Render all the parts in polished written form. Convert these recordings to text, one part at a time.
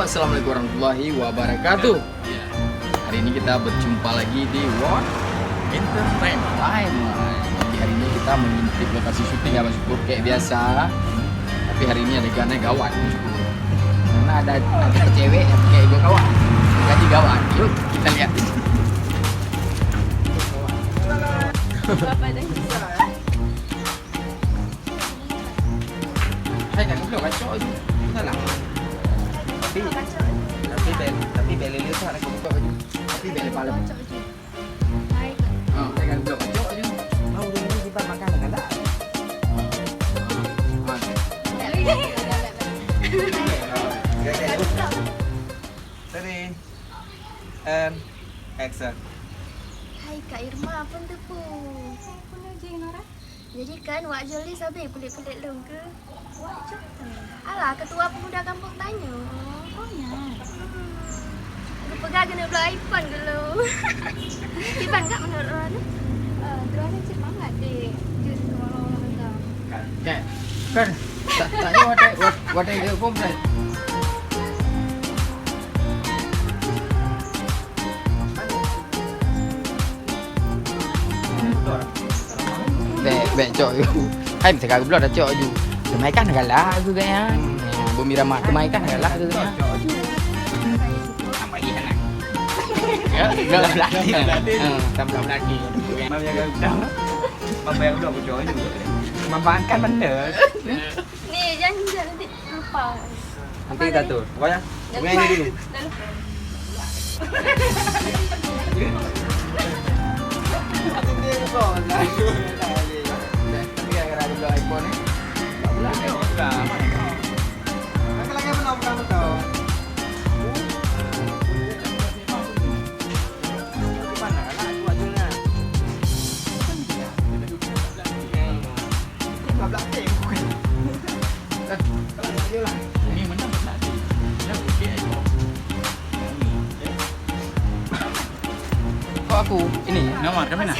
Assalamualaikum warahmatullahi wabarakatuh. Hari ini kita berjumpa lagi di What Entertainment Time. Jadi hari ini kita mengintip lokasi syuting ya Mas Syukur kayak biasa. Tapi hari ini adegannya gawat Mas Syukur. Karena ada cewek yang kayak gue gawat. Gaji gawat. Yuk kita lihat. Hai kan belum kacau itu. Salah. Tapi beli itu ada buka baju. Tapi beli palem. Oh, saya kan belum kacau aja. Mau dulu kita makan dengan dah. Ready and action. Hai Kak Irma, apa tu pu? Jadi kan Wak Joli sabi pelik-pelik lu ke? Wak Joli. Alah, ketua pemuda kampung tanya. Oh ya. Lu pegang kena belah iPhone ke lu? Ipan kak menurut orang tu? Tuan cik banget deh. Jus ke orang-orang tu. Kan tanya what dia komplain. Bek cok you. Hai mesti kagak belum ada cok you. Kemaikan galak tu kayaknya. Bumi ramah kemaikan galak tu kayaknya. Tambah lagi anak. Ya, enggak lagi. Tambah lagi. Mau jaga udah. Apa yang udah cok you. Memanfaatkan benda. Ni jangan nanti lupa. Nanti kita tuh. Pokoknya sungai ini dulu. Dah lupa. Dia kok lagi. Tapi gara-gara ada iPhone ni. Tak boleh enggak. Apa lagi apa nama kamu tahu? Mana kan aku ajunya. Belak teh. Kalau ajulah. Ini mana belak teh. Dah okey aja. Kok aku ini nama kami nak?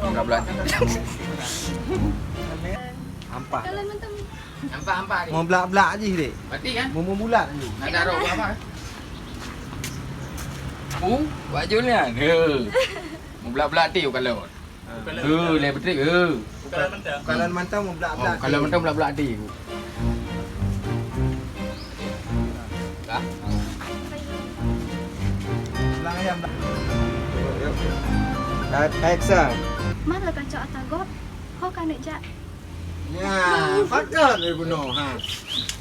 Enggak belakang. Hampa. Kalau mentang Hampa ni. Mau belak-belak je dek. Mati kan? Mau bulat je. Nak taruh apa? Baju ni kan? Mau belak-belak ti kalau. Le betul ke? Kalau mantap mau belak-belak. Kalau mentang belak-belak ti. Dah. Belang ayam. Action. mana kacau atagot? Kau kan nak jak? Ya, pakat dia bunuh. Ha.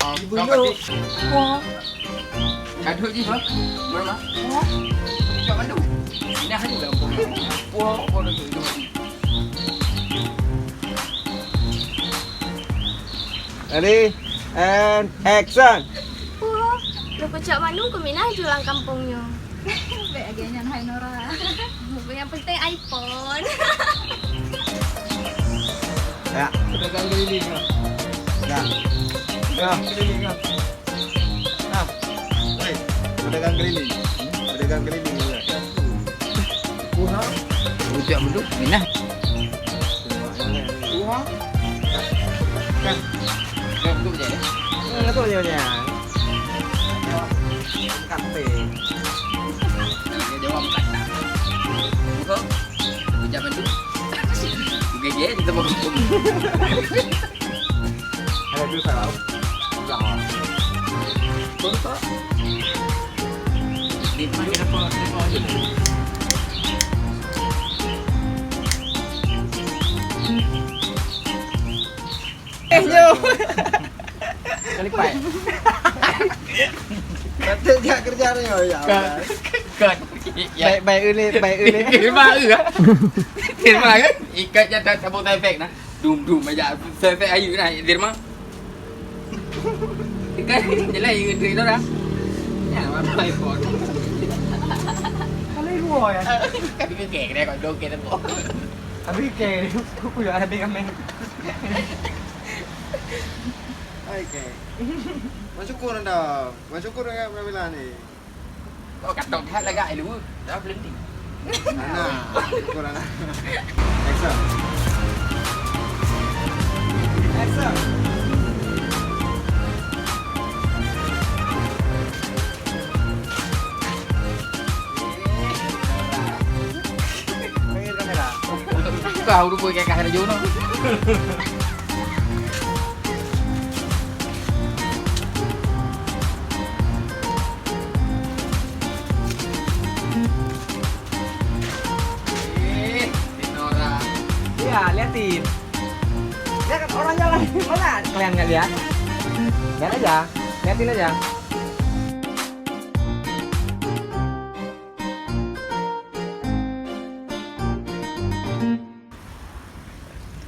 Kau pati. Kadut je. Berapa? Cak mandu. Ini hanya dah pun. Pun tu. Ready and action. Wah, lu kacau mana kau minah jualan kampungnya? Baik lagi nyan hai Nora. Yang penting iPhone. Ya, Pedagang keliling. ya. Ya, Keliling. nah. Hei, pedagang keliling. Pedagang keliling ya. Ucap menduk minah. Kan. Kau betul je. Enggak tahu dia. Kape. Dia jawab kata. Kau ucap menduk. Gege kita mau kumpul. Ada dulu salah. Salah. Contoh. Di mana kita mau aja. Yo. Kali pai. Betul dia kerjanya ya. Kan. Baik ini. Terima ke? Terima ke? Ikatnya dah tabung efek nah. Dum aja. Efek ayu nah, terima. Ikat jelas itu itu dah. Ya, apa iPhone. Kali dua ya. Kan kek dia kau dong kita tu. Habis ke aku ya habis kami. Oke. Masyukur anda. Masyukur dengan pemilihan ni. Kau katok hat lagak dulu. Dah berhenti. Nah, syukur anda. Action. Action. kau rupa kayak kahar jono. Nora. Iya, liatin. Lihat kan orangnya lah. Mana kalian nggak lihat? Lihat aja, liatin aja.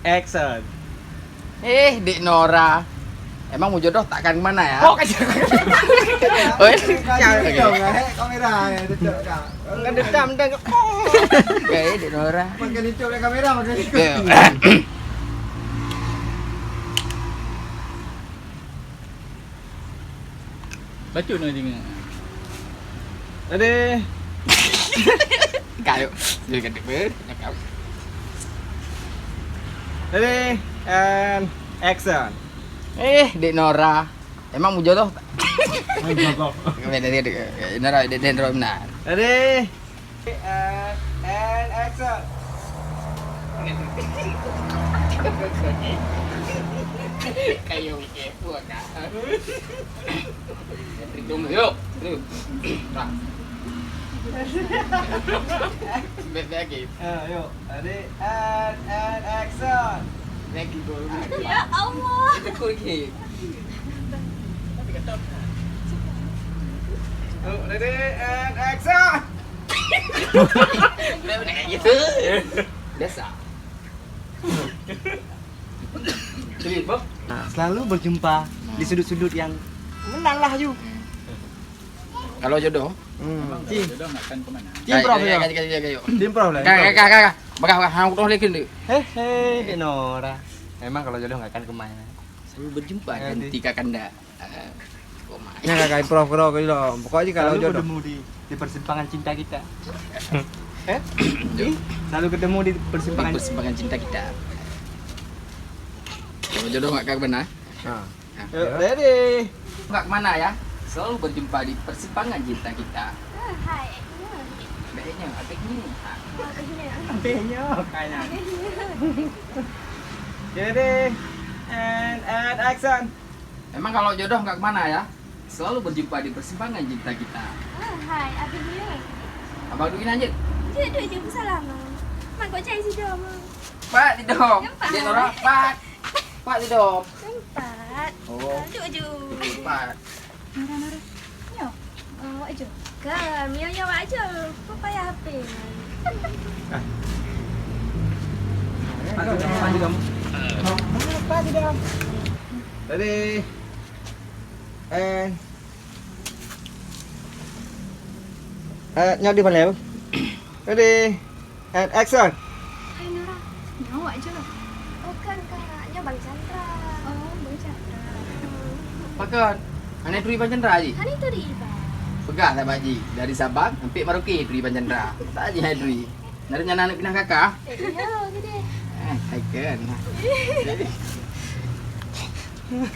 Action. Dek Nora. Emang mau jodoh takkan kemana ya? Oh, kayak Oi. kamera ya, dedek Kak. Kan dedam dan. Kayak Dek Nora. Makan itu oleh kamera makan itu. Baca nak tengok. Ada. Kayu. Dia kata ber. Kau. Ready and action. Dek Nora. Emang mau jodoh? Beda dia Nora, Dek Nora benar. Ready and action. Kayu kepo kan. Hitung yuk. Nah. Beda lagi. Yuk, ready and action. Lagi gol. Ya Allah. Kita lagi. Yuk, ready and action. Beda kayak gitu. Biasa. Selalu berjumpa di sudut-sudut yang menanglah you. Kalau jodoh, Cing, Jodoh nak kan ke mana? Cimprov ya. Kayu. Cimprov lah. Kakak. Bakal hang doh lagi ni. Hehe, Nora. Emang kalau jodoh nggak akan kemana? Selalu berjumpa kan Nanti. ketika kanda. Ya kakak improv gitu. Pokoknya kalau Selalu jodoh bertemu di persimpangan cinta kita. selalu ketemu di Di persimpangan. persimpangan cinta kita. Kalau jodoh nggak ke mana? Nah. Yuk, ready. Nggak kemana ya? Selalu berjumpa di persimpangan cinta kita. Hai. Kayaknya adiknya. Sampainya kayaknya. Ready and action. Emang kalau jodoh nggak kemana ya? Selalu berjumpa di persimpangan cinta kita. Hai, apa dia? Abang dukin aja. Dia duduk je bersalam. Mak kau cari si dia mah. Pak tidur. Nampak? Dia orang Pak. Pak tidur. Tempat. Oh. Duduk je. Pak. Nora. Yo. Awak je. Kan, Mia awak aja. Kau payah HP. Maju kamu. Apa di dalam? Ready and nyodi balik. Ready and action. Hai Nora. Awak je. Bukan kakaknya Bang Chandra. Oh, bercakap. Pakan. Ane Duri Pancandra aji. Kan itu di Iba. Pegang tak baji. Dari Sabang sampai Merauke Duri Pancandra. Tak aji hai Duri. Dari anak pindah kakak. Iya, gede. Hai kan.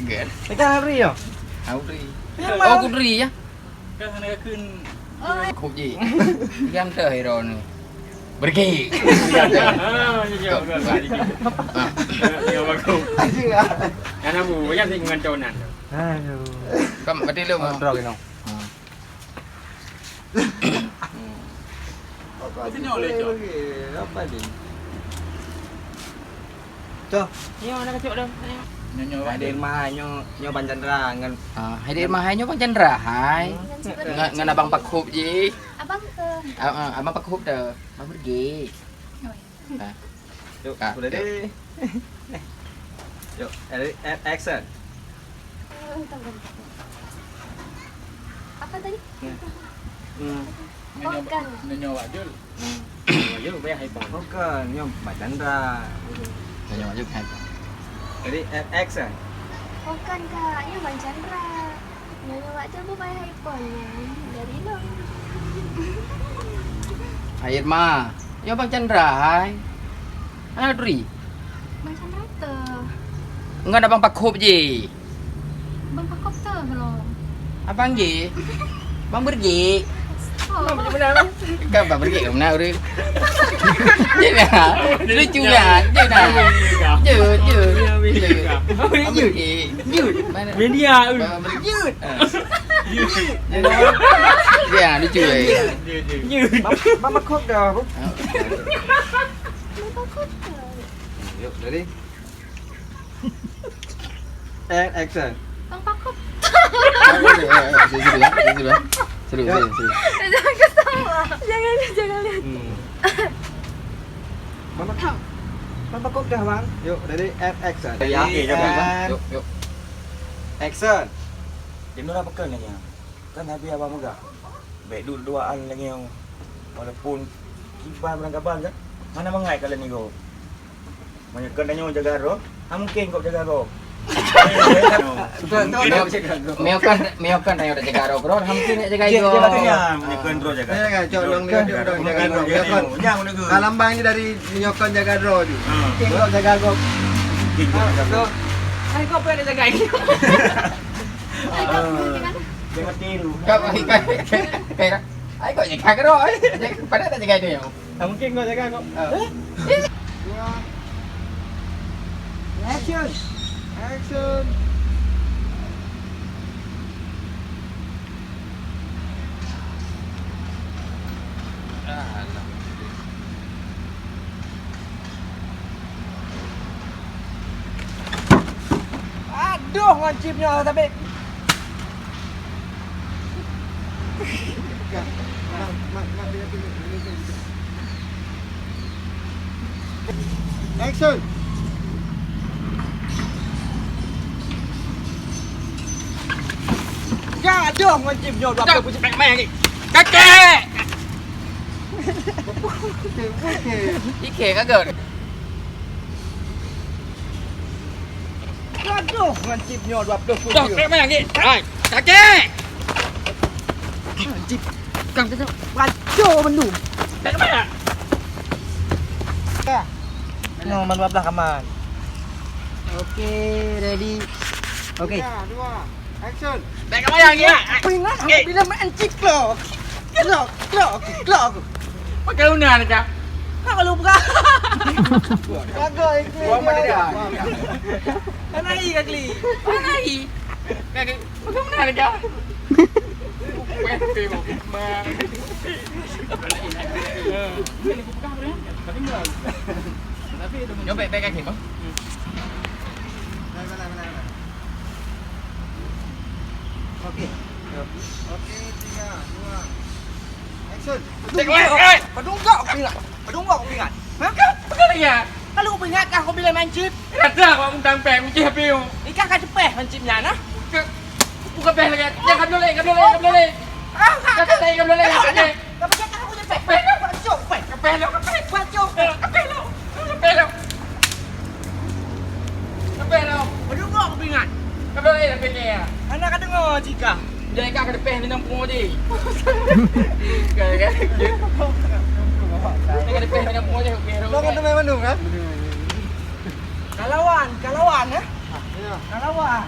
Kan. Kita hari yo. Aku Duri. Oh aku Duri ya. Kan sana kan Khúc gì? Gam tờ hero ni. Pergi. Ya bagus. Kan aku banyak sih dengan conan. Aduh. Kamu berarti lu mau. Kontrol gitu. Sini oleh cok. Apa ni? Tuh, Ni mana kecok dah. Nyonya ada rumah nyo Pancandra ngan Hai dia mahanya Bang Chandra. Hai. Ngan abang Pak Khúc gì? Abang ke. Abang Pak Khúc dah. Abang pergi. Yuk, Ah, udah deh. Yuk, action. Tunggu. Apa tadi? Nyonya wajul. Wajul bayar hai pon. Bukan, nyo Pancandra. Nyonya maju hai. Jadi action. Bukan kakaknya Bang Chandra. Nyonya awak je pun payah iPhone-nya. Dari lo. Hai Irma. Ya Bang Chandra hai. Ana Duri. Bang Chandra tu. Ngan abang Pak Khúc gì? Bang pakop tu belum. Abang gì? Bang pergi. Macam mana bang? Kan Pak pergi ke mana orang? Je dah. Lucu dah. Je dah. Je. Jut. Mana? Media. Jut. Ya, lucu eh. Mama kok dah. Bu. Lupa kota. Yuk, ready? Action. Bang Pakut. Seru. Jangan ketawa. Jangan lihat. Mama kok dah bang. Yuk, ready? Action. Ya, yuk. Action. Dia murah pekan lagi. Kan habis abang megah. Baik dulu duaan lagi yang walaupun kipas berangkat kan. Mana mengai kalau ni go. Banyak kendanya jaga roh. Mungkin kau jaga roh. Meo kan ayo jaga roh bro. Mungkin nak jaga itu. Dia katanya punya kontrol jaga. Kalambang ni dari nyokon jaga draw tu. Kau jaga gok. Hai kau apa nak jaga ini? Jangan tiru. Kau kayak ai kau jaga roh. Pada tak jaga dia. Mungkin kau jaga kau. Action. Aduh, ngancipnya tapi. Action. Ya, aduh, ngancipnya dua pucuk main lagi. Kakek. Ike kagak. Aduh, ngancipnya 20 pucuk. Dah, main lagi. Hai, kakek. Ngancip. Kang tu. Wajo mendung. Tak mana? No, man belah kaman. Okey, ready. Okey. 2, action. Tak kat mana lagi? Pingat aku bila mancip lo. Klok. Pakai lunar aja. Kau lupa. Bagai. Buang mana dia? Anai kali. Hai. Kakek, pakai lunar aja. Weh, ma. Nyoba baik kaki bang. Okey. Okey, 3, 2. Action. Padunggak aku ingat. Ha? Pakai lagi ya? Kalau aku ingat kau bila mancip, Kata kau undang peng, uji happy. ikan kan cepeh mancipnya nah. Buka peng lagi. Jangan boleh. Kata saya enggak boleh. Tapi kan aku cepeh. Bacok. Kapel lo. Padunggak aku ingat. Enggak boleh tapi dia. Anak kan dengar jika. Dia kat ada peng di nampung dia. Kan. Dia ada peng di nampung dia. Lo kan main Bandung kan? Kalawan ha? Ya. Kalawan.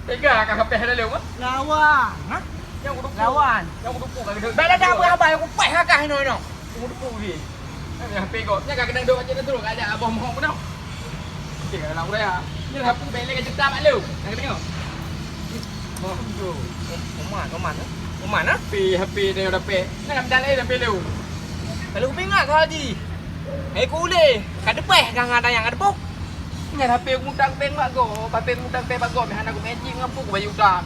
Tega kakak peng ada lewat. Lawan. Ha? Yang kudu Lawan. Yang kudu puk kakak. Dah dah apa aku peh hakah no. Kudu puk dia. Ni HP kau. Ni kakak kena duk macam tu terus ada abah mohon pun tau. Okey, kalau aku dah. Ni HP balik kat cerita mak lu. Nak tengok. Oman ha? HP dia udah pe. Nak ambil dalai dah pe lu. Kalau aku ingat kau haji. Aku boleh. Kada peh kang ada yang ada pok. Ni HP aku mutang peng mak kau. HP mutang peng mak kau. Meh anak aku magic ngampuk baju utang.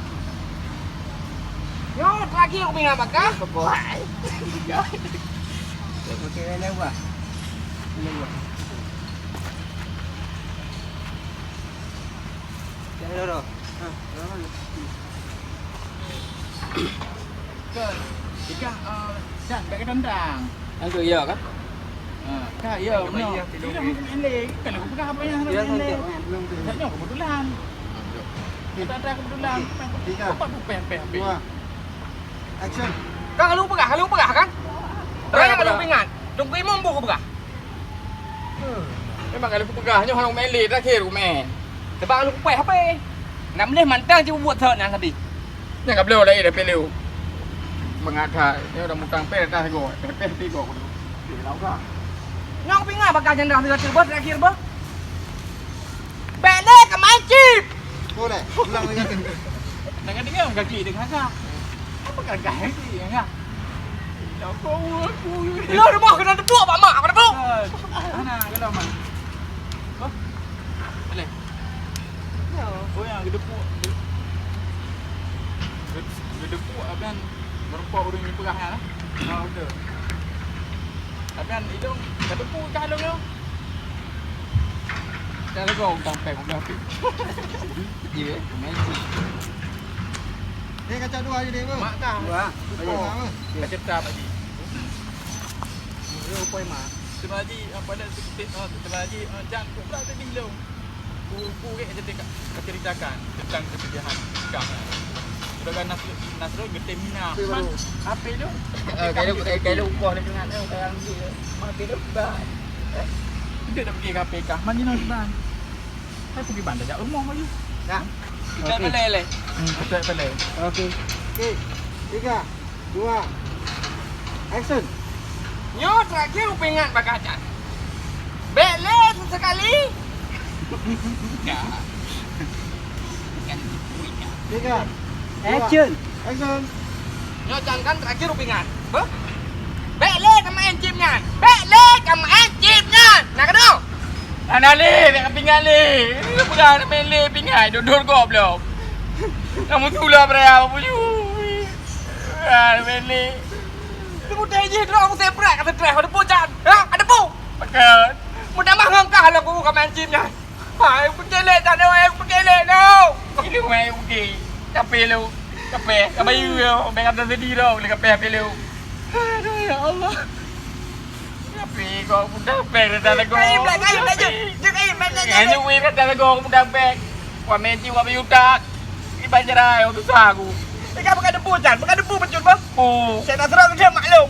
Yo, lagi aku ingat maka. Boy. Okey, lewat. Jangan dulu. Ika dan kat tendang. Angko iya kan? Kak iya benar. Tidak mungkin elek. Kalau aku pegang apa yang harus elek. Tak kebetulan. Kita ada kebetulan. Apa tu pen. Action. Kang lu pegah kan? Orang kalau ingat, dong pi mampu aku pegah. Memang kalau aku pegahnya orang melek terakhir aku main. Sebab lu peh apa? Nak boleh mantang je buat thot yang tadi. Ni enggak boleh dah pe lu. mengada ini udah mutang perda go. Perda go. Di lau ka. Nyong pinga bakal jendang tidak terbos terakhir boh. Bele ke mancip. Boleh, ulang lagi. Dengan dia kaki dengan ka. Apa gagah ni enggak? Lau aku. Lo dah boh kena tepuk pak mak, kena tepuk. Ana kalau mah. Oh. Boleh. Oh yang gedepuk. Gedepuk akan merupakan orang ni perahnya lah. Oh betul. Akan itu gedepuk kalung tu. Kalau kau sampai kau dah pergi. Ya, magic. Dia kacau dua je dia apa? Mak kah? Dua. Apa? Kacau tak lagi. Dia upaya mak. Sebab haji pada seketik sebab haji jangan kau pula tadi lo. Ku ke ceritakan tentang kesedihan sekarang. Sudah kan Nasrul getem Mina. Apa tu? Kalau upah dia dengan orang dia. Mati dah ban. Dia dah pergi KPK. Mana nak ban? Saya pergi bandar jak rumah lagi. Dah. Kita pelai. Kita pelai. Okey. Okey. 3, 2, action. Nyo terakhir upingan bakacan. Bele sesekali. Ya. 3, Action. action. Nyo jangan terakhir upingan. Boh. Bele sama encimnya. Bele sama encimnya. Nak kena? Anak le, nak pingat le. Bukan nak main le pingat. Duduk kau belum. Kamu tulah berapa puju. Ah, main le. Tunggu dia je aku separate kata try ada pujan. Ha, ada pu. Pakat. Mudah mah ngangkah lah aku ke encimnya. Hai, pergelek tak ada orang pergelek no. Ini main okey. Kape lu. Kape. Kabayu yo. Main kata sedih dah. Boleh kape apa lu. Aduh ya Allah. Kape kau mudah pek dah lagu. Kaim lah, kaim lah je. Je kaim mana je. Ini wei kata lagu mudah pek. Wah menti wah bayutak. Ini banjarai untuk sagu. Dekat bukan debu jan, bukan debu betul bang. Oh. Saya nak serang dia maklum.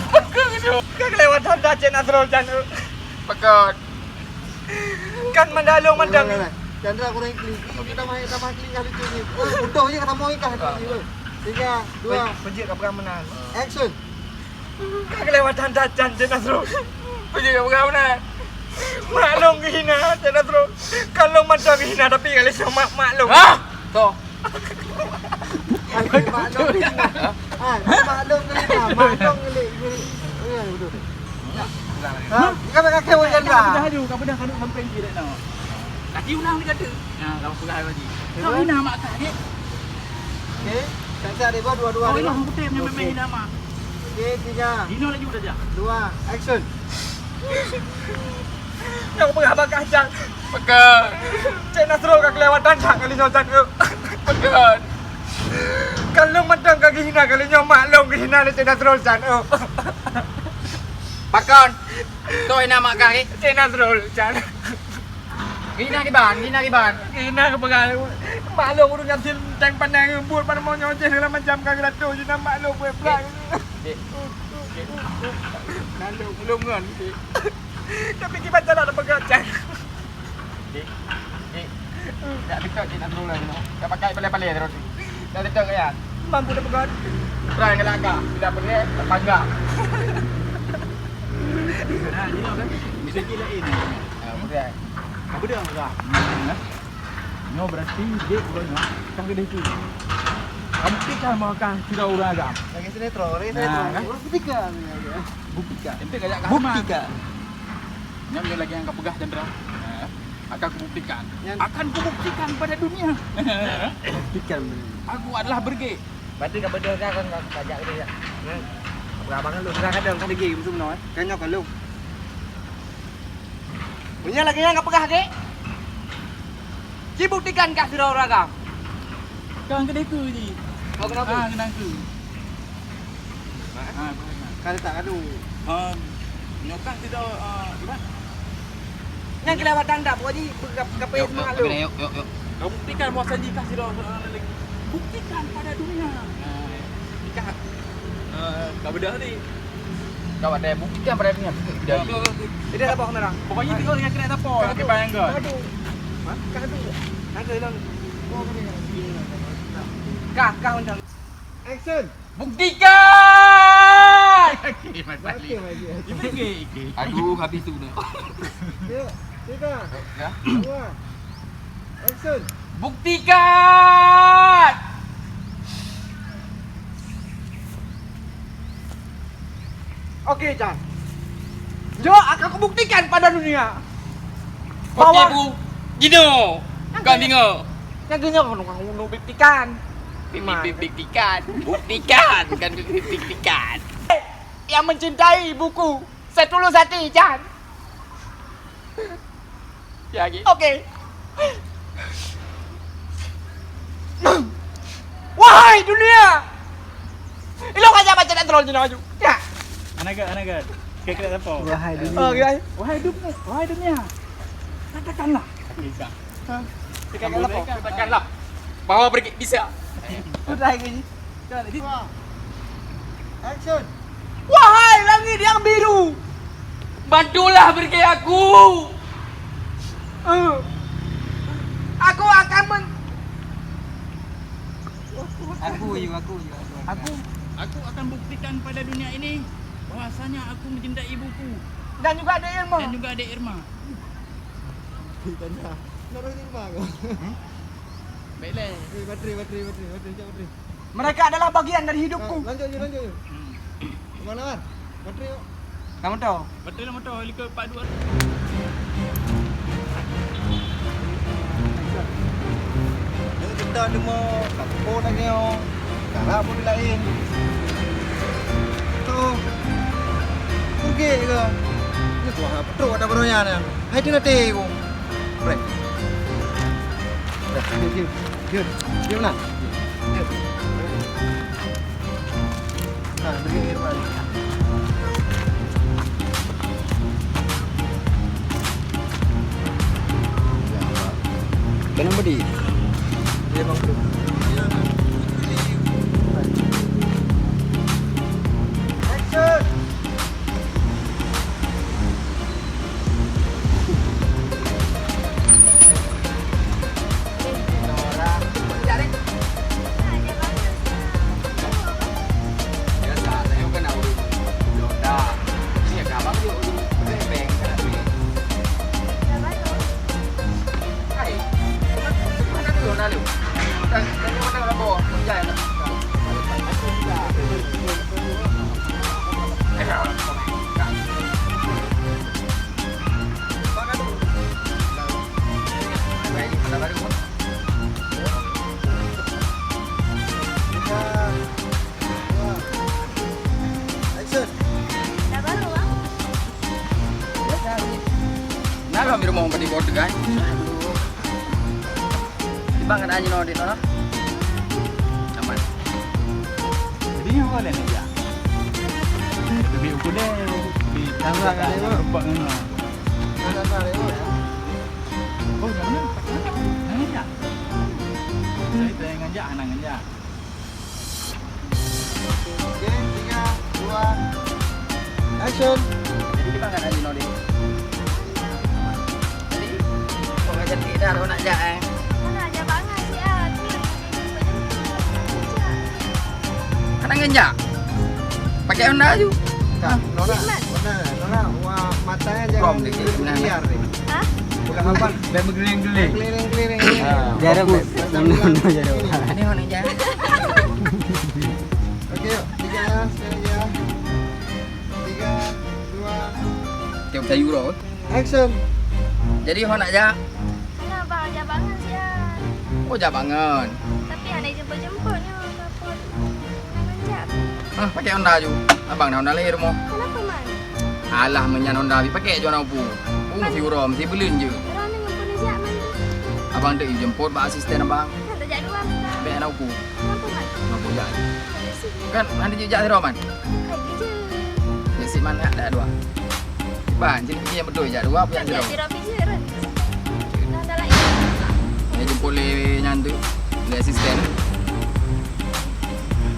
Pakat tu. Kan kelewatan dah Cik Nasrul jan. Pakat. Kan mendalung mendang. Chandra kurang klik. Kita main klik kali tu ni. Bodoh je kata mau ikah kali tu. 3, 2, Pejik kat perang menang. action. Kan kelewatan dah jan Cik Nasrul. Pergi ke mana? Maklum kehina Cik Nasrul. Kalau mendang kehina tapi kali sama maklum. Ha? Tu. Maklum ni. Ah, maklum ni. Maklum ni. Ya, betul. Ha? Kau nak kau Chandra. Kau dah kaduk sampai dia dah nak. Kaki ulang dia kata. Ha, kau pegang lagi. Kau hina mak kak dia. Okey. Chandra dia buat dua-dua. Oh, ini putih punya memang hina mak. Okey, 3, Hina lagi udah je. 2, action. Yang pernah bakar jan. Pakat. Cik Nasrul kan kelewatan jan kali jan. Pakat. Kalau mendang kaki hina kali nyo maklum kehina Cik Nasrul jan. Pakat. Tu hina mak kak ni. Cik Nasrul jan. Hina ki ban. Kena ke pegang maklum urut ngasil tang pandang buat pada mau nyoceh dalam macam kagak tu je nak maklum buat pelang. Dek. Lalu belum kan. Tapi kita tak ada pegang jang. Dek. Tak dekat je nak turun lagi. Dah pakai palai-palai terus. Dah dekat ke ya? Mampu dah pegang. Try ke langkah. Bila pergi terpanggak. Nah, ni kan. Bisa gila ini. Boleh. Apa dia enggak? No berarti dia bukannya kan gede tu. Kamu kita makan sudah orang agam. Lagi sinetron, lagi Nah, sinetron. kan? Buktikan. Buktikan. Ente gajak kah? Buktikan. Yang dia lagi yang kau pegah Chandra. Akan aku buktikan. Yang- Akan ku buktikan pada dunia. Buktikan. Aku adalah berge. Berarti kau benda kan kau kajak dia. Abang lu sekarang kadang kau pergi musuh menoi. Kan nyok lu. Punya lagi yang kau pegah ke? Ci buktikan kah sudah orang agam. Kan gede tu je. Kau kenapa? Kenang tu. Kali tak kadu. Nyokang tidak gimana? Yang kelewatan tak pokoknya kepe maklum. Yuk. Kau buktikan muasa ni kasih dah lagi. Buktikan pada dunia. Nikah. Kau bedah ni. Kau ada buktikan pada dunia. Tidak apa kamera. Pokoknya tengok dengan kena apa. Okey bayang kau. Kadu. Kadu. Nak ke hilang. Kah undang. Action. Buktikan! Okey, lagi. Aduh, habis tu dah. Yuk, 3, Ya. 2, action. Buktikan! Oke, Chan. Jo, akan kubuktikan pada dunia. Okey, Bu. Gino. Bukan bingo. Yang gini aku buktikan. Buktikan. Buktikan. Bukan buktikan. Yang mencintai buku setulus hati, Chan. Ya, lagi. Oke. Wahai dunia. Ilok aja baca dan troll jenama ju. Ya. Anagat. Kira-kira apa? Wahai Oh, guys. Wahai dunia. Katakanlah. Bisa. Katakanlah apa? Katakanlah bahwa pergi bisa. Udah gini. Action. Wahai langit yang biru. Bantulah pergi aku. Aku akan Aku akan buktikan pada dunia ini bahwasanya aku mencintai ibuku dan juga ada ilmu. dan juga adik Irma. Tanda. Naruh ni bang. Baiklah. Bateri. Mereka adalah bagian dari hidupku. Lanjut je. Mana kan? Bateri yuk. Kamu tahu? Betul lah motor helikopter Pak 2. Jadi kita ni mau kampung lagi oh. Cara pun lain. Tu. Okey ke? Ni tu apa tu ada beronya ni. Hai tu nanti aku. Break. Dia mana? Dia. Nah, bagi Irman. Kenapa di? Dia bang tu. Action. Biasa, saya kan nak urus Yoda. Ni kabar dia urus beng kan ni. Hai. Mana tu Yoda lu? Dan mana orang bawa? Punjai nak. Action. Dah baru bang. Nah, kami rumah pada kota kan. Tiba kan aja nodit orang. Aman. Jadi ni boleh ni ya. Lebih ukur deh. Lebih Tambah kali tu. Nampak kan lah. Ada apa ni? Oh, jangan. Jangan ya. Saya tak ngajak, anak ngajak. Okey, 3, 2, action. Jadi tiba kan aja nodit. Jadi, kau ngajar kita dah nak jak eh. Mana aja banget sih ah. Tu lagi Kadang ngajak. Pakai Honda ju. Tak, Nora. Nora, wah matanya jangan Prom dia gimana? liar ni. Hah? Bukan apa? Dah bergeling-geling. Keliling. Jarang, Fokus. jarang. Ini Honda je. Okey, yuk. 3 sekali ya. 3, 2, Tiap kayu roh. action. Jadi Honda jak. Mana bang aja banget sih ah. Oh, jak bangun. Tapi ada jemput-jemputnya. Apa? Menjak. Ah, pakai Honda ju. Abang dah Honda lahir rumah. Kenapa man? Alah menyan Honda pakai je orang pu. Mesti uram, mesti belun je. Orang ni jemput jak man. Abang dek jemput bak asisten abang. Kan tak jak dua man. Baik nak pu. Kenapa man? Mampu jak. Ada sih. Kan nanti je jak man. Kai kerja. Ya si mana ada dua. Ban, jadi pergi yang betul jak dua apa yang Tak zero. zero kerja kan. Dah dah lain. Dia jemput le nyantu. Le asisten.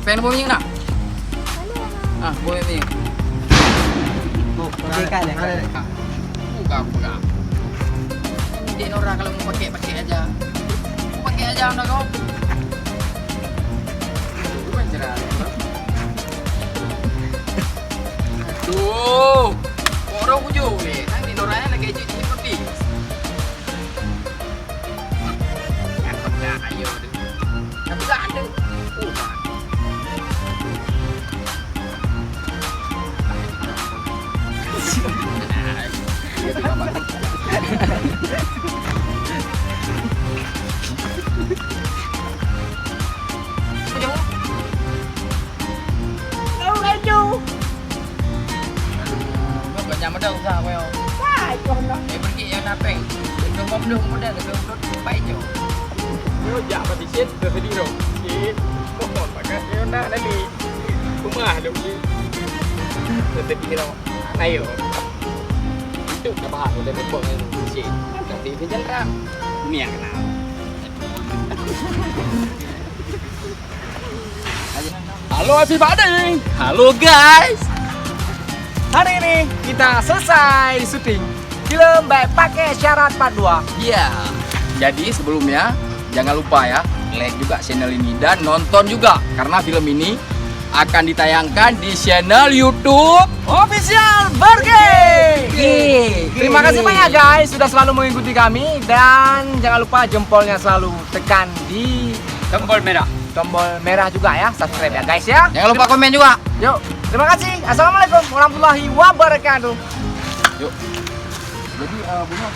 Pen boleh minyak nak? Mana? Ah, boleh minyak. Okey kan? Buka. Dia Nora kalau mau pakai aja. Mau pakai aja Honda kau. Bukan cerah. Ayo. Tapi tak ada. Kau nyampe dah usaha kau. Pergi yang napeng. Kau mau beli muda, kau mau baik je. Kau jangan mati shit, tersedih dong. Shit, kau mau pakai kau nak lagi. Rumah dong shit. Tersedih dong. Ayo. Itu dah bahas udah berbuat dengan shit. Tapi dia jalan. Ni yang kenal. Halo everybody. Halo guys. Hari ini kita selesai syuting film Baik Pakai Syarat Part 2. Iya. Jadi sebelumnya jangan lupa ya like juga channel ini dan nonton juga karena film ini akan ditayangkan di channel YouTube Official Burger. Terima kasih banyak guys sudah selalu mengikuti kami dan jangan lupa jempolnya selalu tekan di tombol merah. tombol merah juga ya, subscribe ya guys ya. Jangan lupa komen juga. Yuk, terima kasih. Assalamualaikum warahmatullahi wabarakatuh. Yuk. Jadi Bunga